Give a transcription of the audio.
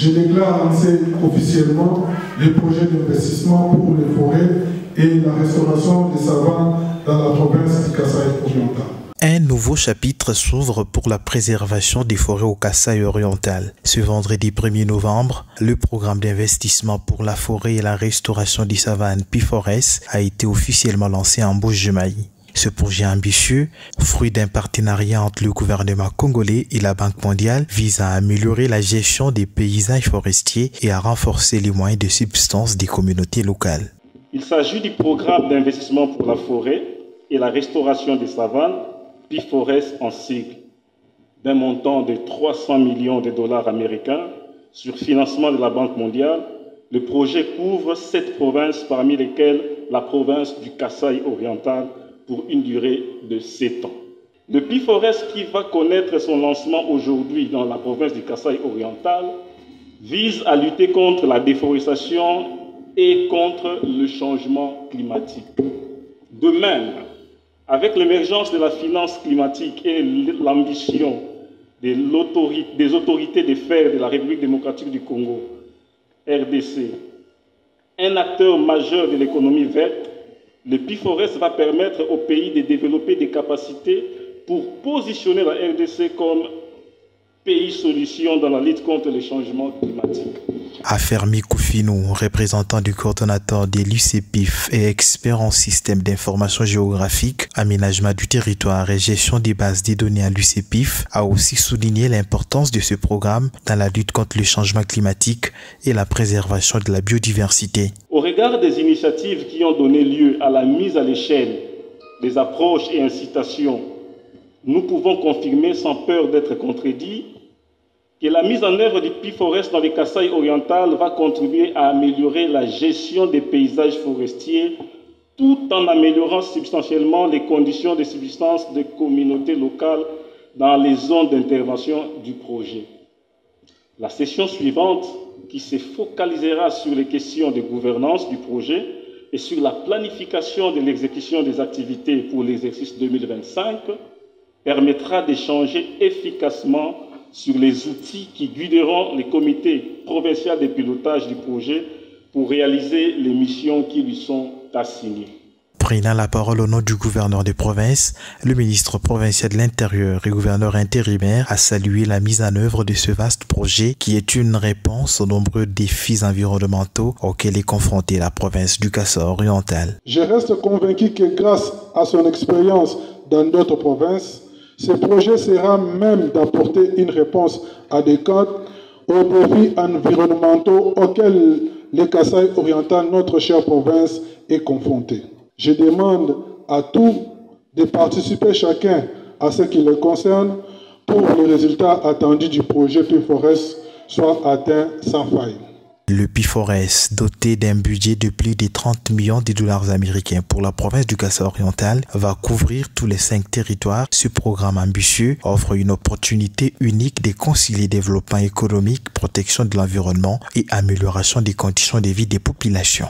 Je déclare lancer officiellement les projets d'investissement pour les forêts et la restauration des savanes dans la province du Kasaï-Oriental. Un nouveau chapitre s'ouvre pour la préservation des forêts au Kasaï oriental. Ce vendredi 1er novembre, le programme d'investissement pour la forêt et la restauration des savanes Pifores a été officiellement lancé en Bouches-du-Maï. Ce projet ambitieux, fruit d'un partenariat entre le gouvernement congolais et la Banque mondiale, vise à améliorer la gestion des paysages forestiers et à renforcer les moyens de subsistance des communautés locales. Il s'agit du programme d'investissement pour la forêt et la restauration des savanes, Pifores en sigle, d'un montant de 300 millions de dollars américains sur financement de la Banque mondiale. Le projet couvre 7 provinces, parmi lesquelles la province du Kasaï oriental, pour une durée de 7 ans. Le Pifores, qui va connaître son lancement aujourd'hui dans la province du Kasaï oriental, vise à lutter contre la déforestation et contre le changement climatique. De même, avec l'émergence de la finance climatique et l'ambition des autorités des fers de la République démocratique du Congo, RDC, un acteur majeur de l'économie verte, le Pifores va permettre au pays de développer des capacités pour positionner la RDC comme pays solution dans la lutte contre les changements climatiques. Afermi Koufinou, représentant du coordonnateur de l'UCPIF et expert en système d'information géographique, aménagement du territoire et gestion des bases de données à l'UCPIF, a aussi souligné l'importance de ce programme dans la lutte contre le changement climatique et la préservation de la biodiversité. Au regard des initiatives qui ont donné lieu à la mise à l'échelle des approches et incitations, nous pouvons confirmer sans peur d'être contredits que la mise en œuvre du Pifores dans le Kasaï oriental va contribuer à améliorer la gestion des paysages forestiers tout en améliorant substantiellement les conditions de subsistance des communautés locales dans les zones d'intervention du projet. La session suivante, qui se focalisera sur les questions de gouvernance du projet et sur la planification de l'exécution des activités pour l'exercice 2025, permettra d'échanger efficacement sur les outils qui guideront les comités provinciaux de pilotage du projet pour réaliser les missions qui lui sont assignées. Prenant la parole au nom du gouverneur de province, le ministre provincial de l'Intérieur et gouverneur intérimaire a salué la mise en œuvre de ce vaste projet qui est une réponse aux nombreux défis environnementaux auxquels est confrontée la province du Kasaï oriental. Je reste convaincu que grâce à son expérience dans d'autres provinces, ce projet sera même d'apporter une réponse adéquate aux défis environnementaux auxquels le Kasaï oriental, notre chère province, est confronté. Je demande à tous de participer chacun à ce qui le concerne pour que les résultats attendus du projet Pifores soient atteints sans faille. Le Pifores, doté d'un budget de plus de 30 millions de dollars américains pour la province du Kasaï oriental, va couvrir tous les 5 territoires. Ce programme ambitieux offre une opportunité unique de concilier développement économique, protection de l'environnement et amélioration des conditions de vie des populations.